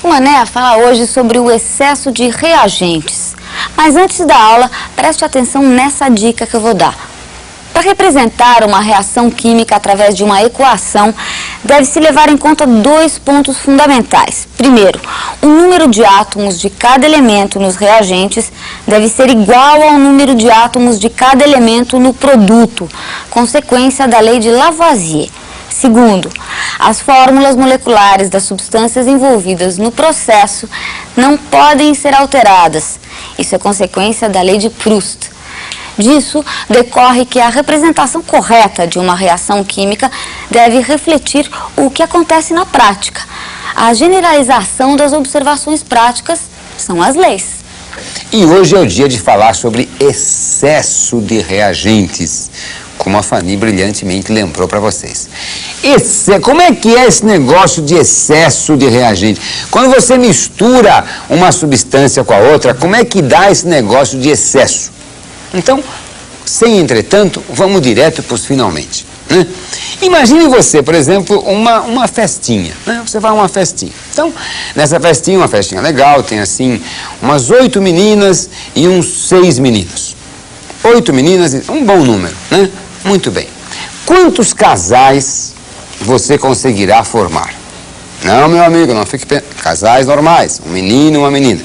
O Mané fala hoje sobre o excesso de reagentes. Mas antes da aula, preste atenção nessa dica que eu vou dar. Para representar uma reação química através de uma equação, deve-se levar em conta dois pontos fundamentais. Primeiro, o número de átomos de cada elemento nos reagentes deve ser igual ao número de átomos de cada elemento no produto, consequência da lei de Lavoisier. Segundo, as fórmulas moleculares das substâncias envolvidas no processo não podem ser alteradas. Isso é consequência da lei de Proust. Disso decorre que a representação correta de uma reação química deve refletir o que acontece na prática. A generalização das observações práticas são as leis. E hoje é o dia de falar sobre excesso de reagentes, como a Fanny brilhantemente lembrou para vocês. Como é que é esse negócio de excesso de reagente? Quando você mistura uma substância com a outra, como é que dá esse negócio de excesso? Então, sem entretanto, vamos direto para os finalmente, né? Imagine você, por exemplo, uma festinha, né? Você vai a uma festinha. Então, nessa festinha, uma festinha legal, tem assim umas 8 meninas e uns 6 meninos. 8 meninas, um bom número, né? Muito bem. Quantos casais você conseguirá formar? Não, meu amigo, não fique pensando. Casais normais, um menino e uma menina.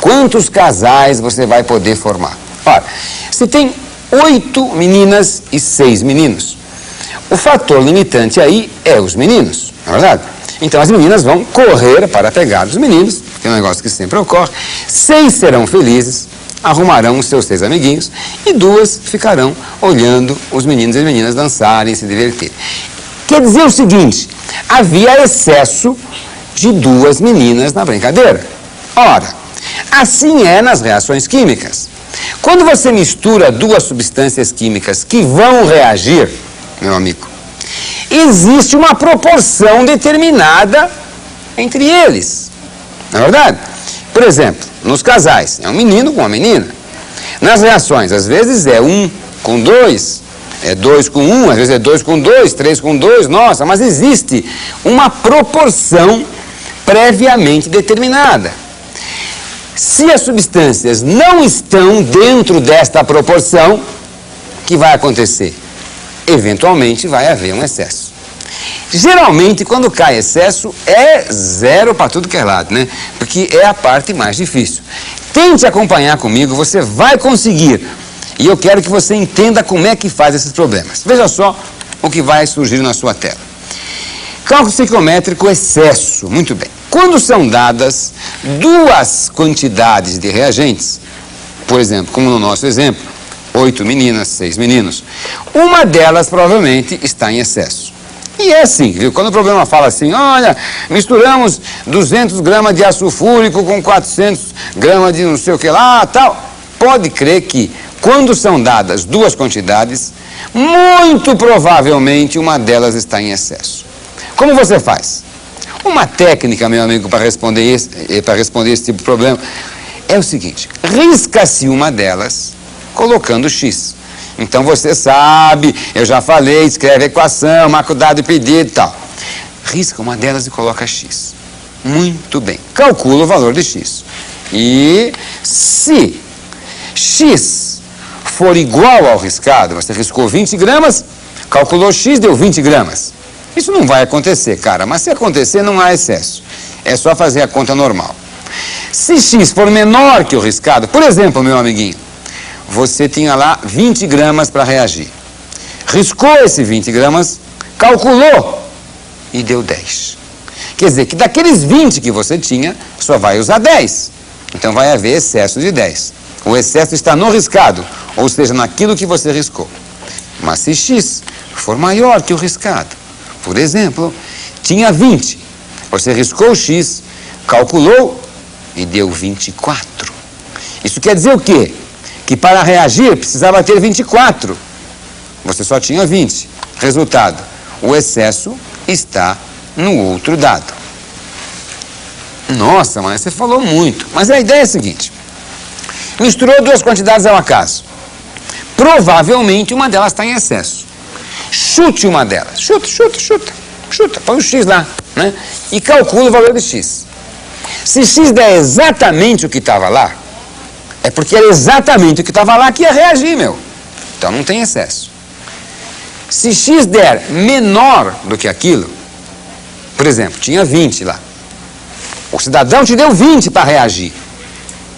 Quantos casais você vai poder formar? Ora, se tem 8 meninas e 6 meninos, o fator limitante aí é os meninos, não é verdade? Então as meninas vão correr para pegar os meninos, que é um negócio que sempre ocorre. 6 serão felizes, arrumarão os seus 6 amiguinhos, e 2 ficarão olhando os meninos e as meninas dançarem e se divertirem. Quer dizer o seguinte, havia excesso de 2 meninas na brincadeira. Ora, assim é nas reações químicas. Quando você mistura 2 substâncias químicas que vão reagir, meu amigo, existe uma proporção determinada entre eles, não é verdade? Por exemplo, nos casais, é um menino com uma menina. Nas reações, às vezes é 1 com 2, é 2 com 1, às vezes é 2 com 2, 3 com 2, nossa, mas existe uma proporção previamente determinada. Se as substâncias não estão dentro desta proporção, o que vai acontecer? Eventualmente vai haver um excesso. Geralmente, quando cai excesso, é 0 para tudo que é lado, né? Porque é a parte mais difícil. Tente acompanhar comigo, você vai conseguir. E eu quero que você entenda como é que faz esses problemas. Veja só o que vai surgir na sua tela. Cálculo estequiométrico excesso. Muito bem. Quando são dadas 2 quantidades de reagentes, por exemplo, como no nosso exemplo, 8 meninas, 6 meninos, uma delas provavelmente está em excesso. E é assim, viu? Quando o problema fala assim, olha, misturamos 200 gramas de ácido sulfúrico com 400 gramas de não sei o que lá, tal, pode crer que quando são dadas 2 quantidades, muito provavelmente uma delas está em excesso. Como você faz? Uma técnica, meu amigo, para responder esse tipo de problema é o seguinte: risca-se uma delas colocando X. Então você sabe, eu já falei, escreve a equação, marca o dado e pedido e tal. Risca uma delas e coloca X. Muito bem. Calcula o valor de X. E se X for igual ao riscado, você riscou 20 gramas, calculou X, deu 20 gramas. Isso não vai acontecer, cara, mas se acontecer não há excesso. É só fazer a conta normal. Se X for menor que o riscado, por exemplo, meu amiguinho, você tinha lá 20 gramas para reagir. Riscou esse 20 gramas, calculou e deu 10. Quer dizer que daqueles 20 que você tinha, só vai usar 10. Então vai haver excesso de 10. O excesso está no riscado, ou seja, naquilo que você riscou. Mas se X for maior que o riscado, por exemplo, tinha 20, você riscou o X, calculou e deu 24. Isso quer dizer o quê? Que para reagir precisava ter 24. Você só tinha 20. Resultado, o excesso está no outro dado. Nossa, mas você falou muito. Mas a ideia é a seguinte: misturou 2 quantidades ao acaso. Provavelmente uma delas está em excesso. Chute uma delas. Chuta. Põe o X lá, né? E calcula o valor de X. Se x der exatamente o que estava lá, é porque era exatamente o que estava lá que ia reagir, meu. Então não tem excesso. Se x der menor do que aquilo, por exemplo, tinha 20 lá. O cidadão te deu 20 para reagir.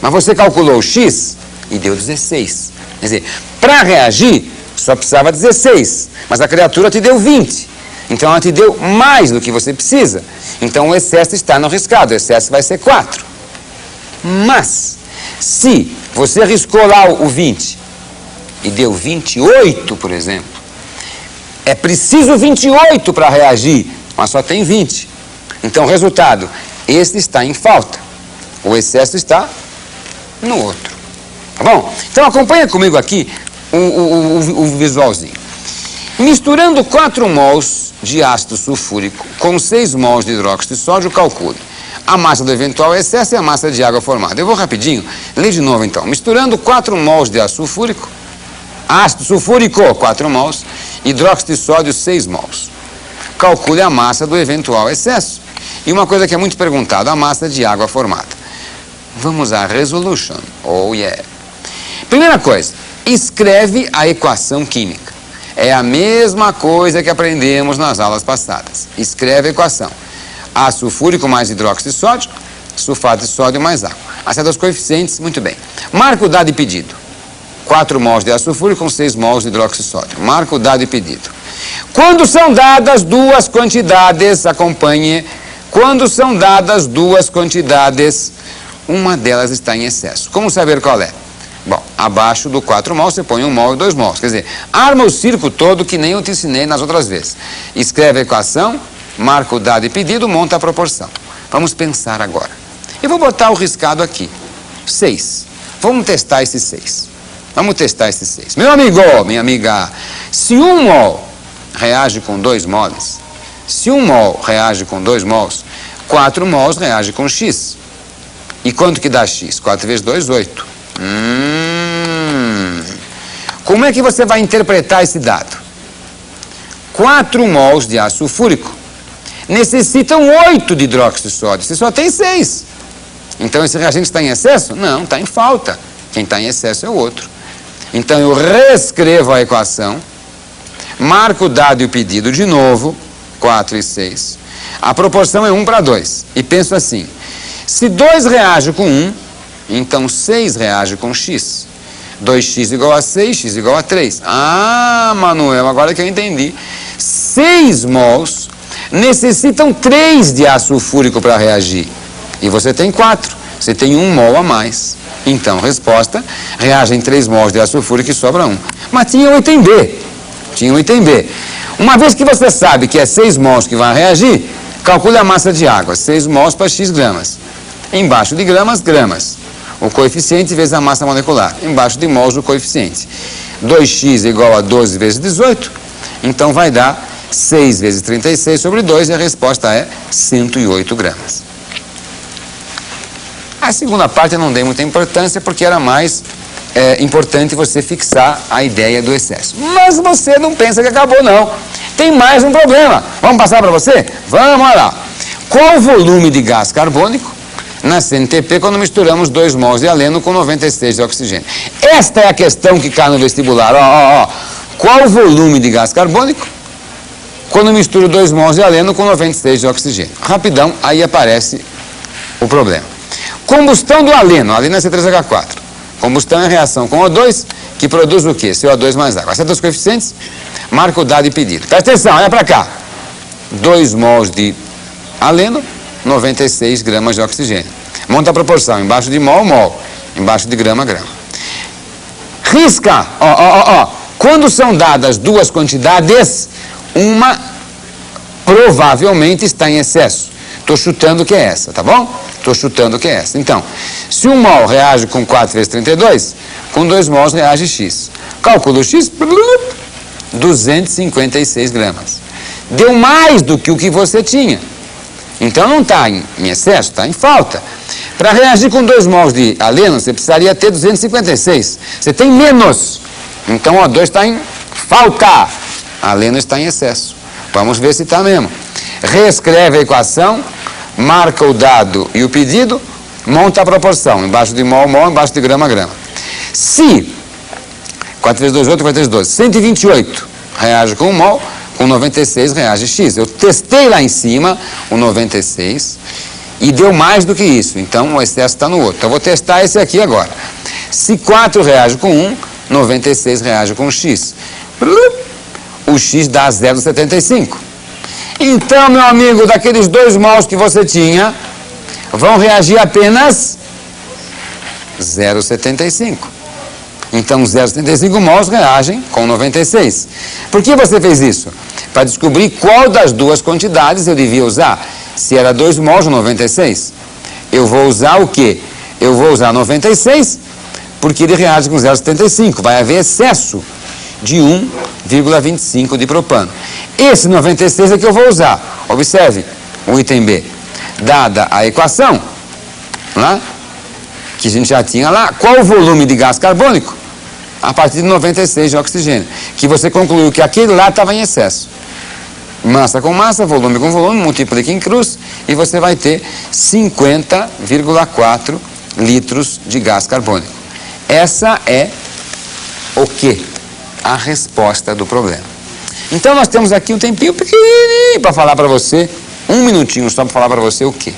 Mas você calculou o x e deu 16. Quer dizer, para reagir, só precisava 16. Mas a criatura te deu 20. Então ela te deu mais do que você precisa. Então o excesso está no riscado. O excesso vai ser 4. Mas, se você riscou lá o 20 e deu 28, por exemplo, é preciso 28 para reagir, mas só tem 20. Então, resultado, esse está em falta. O excesso está no outro. Tá bom? Então, acompanha comigo aqui o visualzinho. Misturando 4 mols de ácido sulfúrico com 6 mols de hidróxido de sódio, calcule a massa do eventual excesso e a massa de água formada. Eu vou rapidinho, lê de novo então. Misturando 4 mols de ácido sulfúrico, 4 mols, hidróxido de sódio, 6 mols. Calcule a massa do eventual excesso. E uma coisa que é muito perguntada, a massa de água formada. Vamos à resolution. Oh yeah. Primeira coisa, escreve a equação química. É a mesma coisa que aprendemos nas aulas passadas. Escreve a equação. Ácido sulfúrico mais hidróxido de sódio, sulfato de sódio mais água. Acerta os coeficientes, muito bem. Marca o dado e pedido. 4 mols de ácido sulfúrico com 6 mols de hidróxido de sódio. Marca o dado e pedido. Quando são dadas duas quantidades, acompanhe. Quando são dadas duas quantidades, uma delas está em excesso. Como saber qual é? Bom, abaixo do 4 mols você põe 1 mol e 2 mols. Quer dizer, arma o circo todo que nem eu te ensinei nas outras vezes. Escreve a equação, marca o dado e pedido, monta a proporção. Vamos pensar agora. Eu vou botar o riscado aqui. 6. Vamos testar esse 6. Vamos testar esse 6. Meu amigo, minha amiga, se 1 mol reage com 2 mols, se 1 mol reage com 2 mols, 4 mols reage com x. E quanto que dá x? 4 vezes 2, 8. Como é que você vai interpretar esse dado? 4 mols de ácido sulfúrico necessitam 8 de hidróxido de sódio. Você só tem 6. Então esse reagente está em excesso? Não, está em falta. Quem está em excesso é o outro. Então eu reescrevo a equação, marco o dado e o pedido de novo, 4 e 6. A proporção é 1 para 2. E penso assim, se 2 reage com 1, então 6 reage com x. 2x igual a 6, x igual a 3. Ah, Manuel, agora que eu entendi. 6 mols necessitam 3 de ácido sulfúrico para reagir. E você tem 4. Você tem 1 mol a mais. Então, resposta, reagem 3 mols de ácido sulfúrico e sobra 1. Mas tinha 8 em B. Tinha 8 em B. Uma vez que você sabe que é 6 mols que vão reagir, calcule a massa de água. 6 mols para x gramas. Embaixo de gramas, gramas. O coeficiente vezes a massa molecular. Embaixo de mols, o coeficiente. 2x igual a 12 vezes 18. Então vai dar 6 vezes 36 sobre 2 e a resposta é 108 gramas. A segunda parte eu não dei muita importância porque era mais importante você fixar a ideia do excesso. Mas você não pensa que acabou, não. Tem mais um problema. Vamos passar para você? Vamos lá. Qual o volume de gás carbônico na CNTP quando misturamos 2 mols de haleno com 96 de oxigênio? Esta é a questão que cai no vestibular. Qual o volume de gás carbônico quando misturo 2 mols de haleno com 96 de oxigênio? Rapidão, aí aparece o problema. Combustão do haleno, haleno é C3H4. Combustão é reação com O2, que produz o quê? CO2 mais água. Acerta os coeficientes, marca o dado e pedido. Presta atenção, olha para cá. 2 mols de haleno, 96 gramas de oxigênio. Monta a proporção, embaixo de mol, mol. Embaixo de grama, grama. Risca, quando são dadas duas quantidades, uma provavelmente está em excesso. Estou chutando que é essa, tá bom? Estou chutando que é essa. Então, se 1 mol reage com 4 vezes 32, com 2 mols reage x. Calculo x, 256 gramas. Deu mais do que o que você tinha. Então não está em excesso, está em falta. Para reagir com 2 mols de haleno, você precisaria ter 256. Você tem menos. Então O2 está em falta. Haleno está em excesso. Vamos ver se está mesmo. Reescreve a equação, marca o dado e o pedido, monta a proporção, embaixo de mol, mol, embaixo de grama, grama. Se 4 vezes 2, 8, 4 vezes 12, 128 reage com 1 mol, com 96 reage X. Eu testei lá em cima o 96 e deu mais do que isso, então o excesso está no outro. Então eu vou testar esse aqui agora. Se 4 reage com 1, 96 reage com X. O X dá 0,75. Então, meu amigo, daqueles 2 mols que você tinha, vão reagir apenas 0,75. Então, 0,75 mols reagem com 96. Por que você fez isso? Para descobrir qual das duas quantidades eu devia usar. Se era 2 mols ou 96. Eu vou usar o quê? Eu vou usar 96 porque ele reage com 0,75. Vai haver excesso de 1,25 de propano. Esse 96 é que eu vou usar. Observe o item B. Dada a equação, lá, que a gente já tinha lá, qual o volume de gás carbônico? A partir de 96 de oxigênio. Que você concluiu que aquele lá estava em excesso. Massa com massa, volume com volume, multiplica em cruz e você vai ter 50,4 litros de gás carbônico. Essa é o quê? A resposta do problema. Então nós temos aqui um tempinho pequenininho para falar para você, 1 minutinho só para falar para você o quê?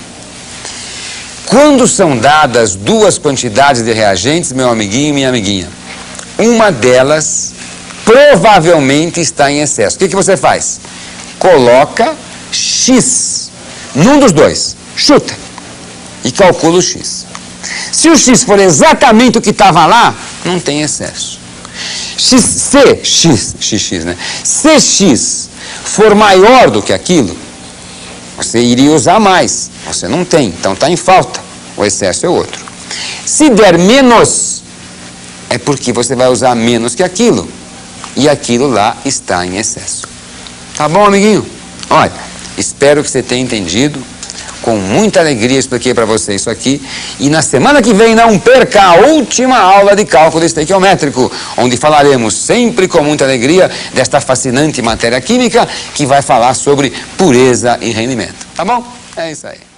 Quando são dadas 2 quantidades de reagentes, meu amiguinho e minha amiguinha, uma delas provavelmente está em excesso. O que você faz? Coloca X num dos dois, chuta e calcula o X. Se o X for exatamente o que estava lá, não tem excesso. Se X for maior do que aquilo, você iria usar mais. Você não tem, então está em falta. O excesso é outro. Se der menos, é porque você vai usar menos que aquilo. E aquilo lá está em excesso. Tá bom, amiguinho? Olha, espero que você tenha entendido. Com muita alegria expliquei para você isso aqui. E na semana que vem não perca a última aula de cálculo estequiométrico, onde falaremos sempre com muita alegria desta fascinante matéria química que vai falar sobre pureza e rendimento. Tá bom? É isso aí.